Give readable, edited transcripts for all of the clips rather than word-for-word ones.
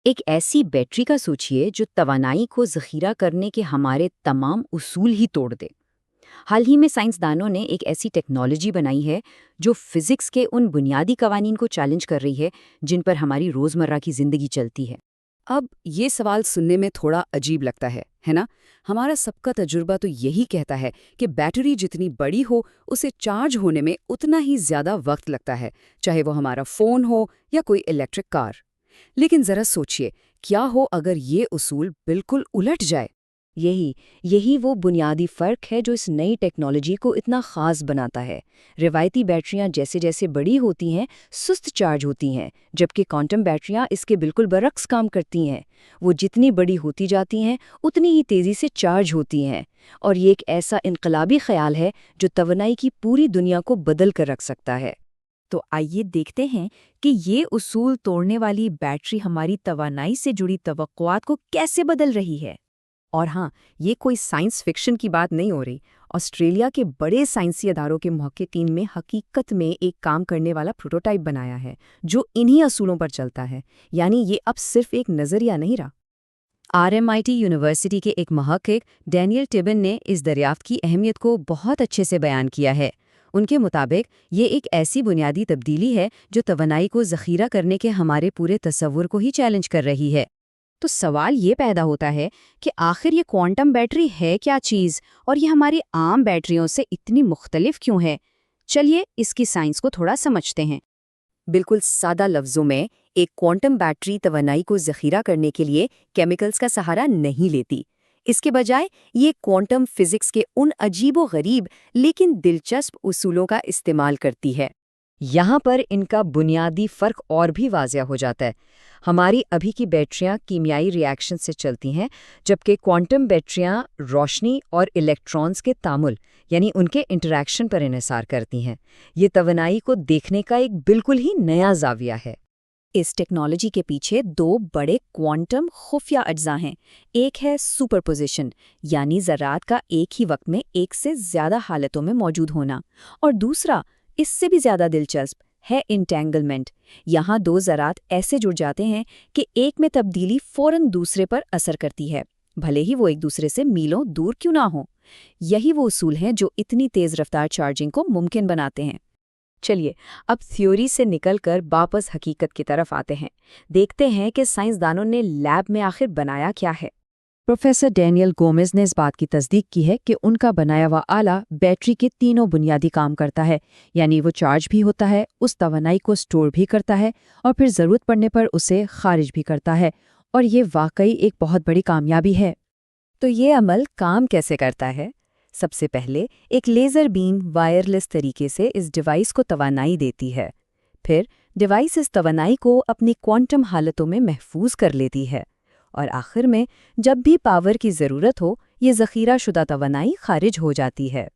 ایک ایسی بیٹری کا سوچئے جو توانائی کو ذخیرہ کرنے کے ہمارے تمام اصول ہی توڑ دے۔ حال ہی میں سائنسدانوں نے ایک ایسی ٹیکنالوجی بنائی ہے جو فزکس کے ان بنیادی قوانین کو چیلنج کر رہی ہے جن پر ہماری روزمرہ کی زندگی چلتی ہے۔ اب یہ سوال سننے میں تھوڑا عجیب لگتا ہے نا؟ ہمارا سب کا تجربہ تو یہی کہتا ہے کہ بیٹری جتنی بڑی ہو اسے چارج ہونے میں اتنا ہی زیادہ وقت لگتا ہے، چاہے وہ ہمارا فون ہو یا کوئی الیکٹرک کار۔ لیکن ذرا سوچئے، کیا ہو اگر یہ اصول بالکل الٹ جائے؟ یہی وہ بنیادی فرق ہے جو اس نئی ٹیکنالوجی کو اتنا خاص بناتا ہے۔ روایتی بیٹریاں جیسے جیسے بڑی ہوتی ہیں سست چارج ہوتی ہیں، جبکہ کوانٹم بیٹریاں اس کے بالکل برعکس کام کرتی ہیں۔ وہ جتنی بڑی ہوتی جاتی ہیں اتنی ہی تیزی سے چارج ہوتی ہیں، اور یہ ایک ایسا انقلابی خیال ہے جو توانائی کی پوری دنیا کو بدل کر رکھ سکتا ہے۔ تو آئیے دیکھتے ہیں کہ یہ اصول توڑنے والی بیٹری ہماری توانائی سے جڑی توقعات کو کیسے بدل رہی ہے۔ اور ہاں، یہ کوئی سائنس فکشن کی بات نہیں ہو رہی۔ آسٹریلیا کے بڑے سائنسی اداروں کے محققین نے حقیقت میں ایک کام کرنے والا پروٹوٹائپ بنایا ہے جو انہی اصولوں پر چلتا ہے، یعنی یہ اب صرف ایک نظریہ نہیں رہا۔ RMIT یونیورسٹی کے ایک محقق ڈینیل ٹبن نے اس دریافت کی اہمیت کو بہت اچھے سے بیان کیا ہے۔ ان کے مطابق یہ ایک ایسی بنیادی تبدیلی ہے جو توانائی کو ذخیرہ کرنے کے ہمارے پورے تصور کو ہی چیلنج کر رہی ہے۔ تو سوال یہ پیدا ہوتا ہے کہ آخر یہ کوانٹم بیٹری ہے کیا چیز، اور یہ ہماری عام بیٹریوں سے اتنی مختلف کیوں ہے؟ چلیے اس کی سائنس کو تھوڑا سمجھتے ہیں۔ بالکل سادہ لفظوں میں، ایک کوانٹم بیٹری توانائی کو ذخیرہ کرنے کے لیے کیمیکلز کا سہارا نہیں لیتی۔ اس کے بجائے یہ کوانٹم فزکس کے ان عجیب و غریب لیکن دلچسپ اصولوں کا استعمال کرتی ہے۔ یہاں پر ان کا بنیادی فرق اور بھی واضح ہو جاتا ہے۔ ہماری ابھی کی بیٹریاں کیمیائی ری ایکشن سے چلتی ہیں، جبکہ کوانٹم بیٹریاں روشنی اور الیکٹرونز کے تعامل یعنی ان کے انٹریکشن پر انحصار کرتی ہیں۔ یہ توانائی کو دیکھنے کا ایک بالکل ہی نیا زاویہ ہے۔ اس ٹیکنالوجی کے پیچھے دو بڑے کوانٹم خفیہ اجزاء ہیں۔ ایک ہے سپر پوزیشن، یعنی ذرات کا ایک ہی وقت میں ایک سے زیادہ حالتوں میں موجود ہونا، اور دوسرا اس سے بھی زیادہ دلچسپ ہے انٹینگلمنٹ۔ یہاں دو ذرات ایسے جڑ جاتے ہیں کہ ایک میں تبدیلی فوراً دوسرے پر اثر کرتی ہے، بھلے ہی وہ ایک دوسرے سے میلوں دور کیوں نہ ہوں۔ یہی وہ اصول ہیں جو اتنی تیز رفتار چارجنگ کو ممکن بناتے ہیں۔ چلیے اب تھیوری سے نکل کر واپس حقیقت کی طرف آتے ہیں، دیکھتے ہیں کہ سائنسدانوں نے لیب میں آخر بنایا کیا ہے۔ پروفیسر ڈینیل گومیز نے اس بات کی تصدیق کی ہے کہ ان کا بنایا ہوا آلہ بیٹری کے تینوں بنیادی کام کرتا ہے، یعنی وہ چارج بھی ہوتا ہے، اس توانائی کو سٹور بھی کرتا ہے، اور پھر ضرورت پڑنے پر اسے خارج بھی کرتا ہے، اور یہ واقعی ایک بہت بڑی کامیابی ہے۔ تو یہ عمل کام کیسے کرتا ہے؟ سب سے پہلے ایک لیزر بیم وائرلیس طریقے سے اس ڈیوائس کو توانائی دیتی ہے، پھر ڈیوائس اس توانائی کو اپنی کوانٹم حالتوں میں محفوظ کر لیتی ہے، اور آخر میں جب بھی پاور کی ضرورت ہو یہ ذخیرہ شدہ توانائی خارج ہو جاتی ہے۔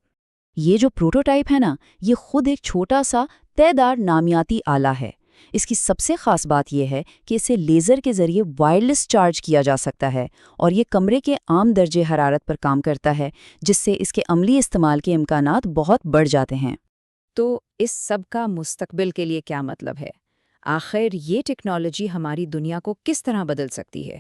یہ جو پروٹوٹائپ ہے نا، یہ خود ایک چھوٹا سا طے دار نامیاتی آلہ ہے۔ اس کی سب سے خاص بات یہ ہے کہ اسے لیزر کے ذریعے وائرلیس چارج کیا جا سکتا ہے، اور یہ کمرے کے عام درجہ حرارت پر کام کرتا ہے، جس سے اس کے عملی استعمال کے امکانات بہت بڑھ جاتے ہیں۔ تو اس سب کا مستقبل کے لیے کیا مطلب ہے؟ آخر یہ ٹیکنالوجی ہماری دنیا کو کس طرح بدل سکتی ہے؟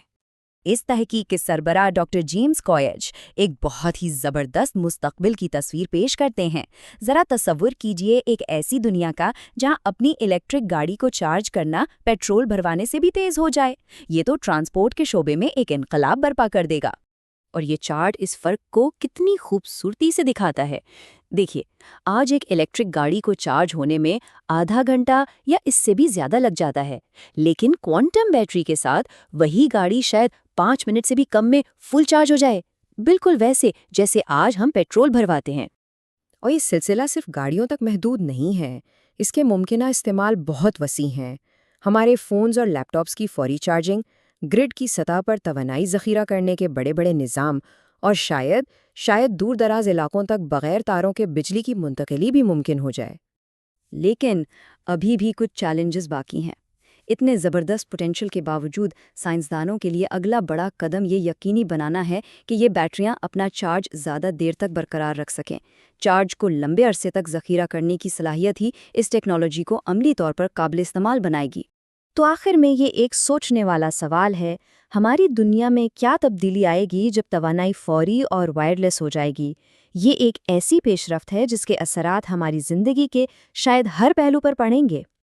اس تحقیق کے سربراہ ڈاکٹر جیمز کوئج ایک بہت ہی زبردست مستقبل کی تصویر پیش کرتے ہیں۔ ذرا تصور کیجئے ایک ایسی دنیا کا جہاں اپنی الیکٹرک گاڑی کو چارج کرنا پیٹرول بھروانے سے بھی تیز ہو جائے۔ یہ تو ٹرانسپورٹ کے شعبے میں ایک انقلاب برپا کر دے گا۔ اور یہ چارٹ اس فرق کو کتنی خوبصورتی سے دکھاتا ہے۔ دیکھیے، آج ایک الیکٹرک گاڑی کو چارج ہونے میں آدھا گھنٹہ یا اس سے بھی زیادہ لگ جاتا ہے، لیکن کوانٹم بیٹری کے ساتھ وہی گاڑی شاید 5 منٹ سے بھی کم میں فل چارج ہو جائے، بالکل ویسے جیسے آج ہم پیٹرول بھرواتے ہیں۔ اور یہ سلسلہ صرف گاڑیوں تک محدود نہیں ہے، اس کے ممکنہ استعمال بہت وسیع ہیں۔ ہمارے فونز اور لیپ ٹاپس کی فوری چارجنگ، گرڈ کی سطح پر توانائی ذخیرہ کرنے کے بڑے بڑے نظام، اور شاید دور دراز علاقوں تک بغیر تاروں کے بجلی کی منتقلی بھی ممکن ہو جائے۔ لیکن ابھی بھی کچھ چیلنجز باقی ہیں۔ اتنے زبردست پوٹینشل کے باوجود سائنسدانوں کے لیے اگلا بڑا قدم یہ یقینی بنانا ہے کہ یہ بیٹریاں اپنا چارج زیادہ دیر تک برقرار رکھ سکیں۔ چارج کو لمبے عرصے تک ذخیرہ کرنے کی صلاحیت ہی اس ٹیکنالوجی کو عملی طور پر قابل استعمال بنائے گی۔ تو آخر میں یہ ایک سوچنے والا سوال ہے، ہماری دنیا میں کیا تبدیلی آئے گی جب توانائی فوری اور وائرلیس ہو جائے گی؟ یہ ایک ایسی پیش رفت ہے جس کے اثرات ہماری زندگی کے شاید ہر پہلو پر پڑیں گے۔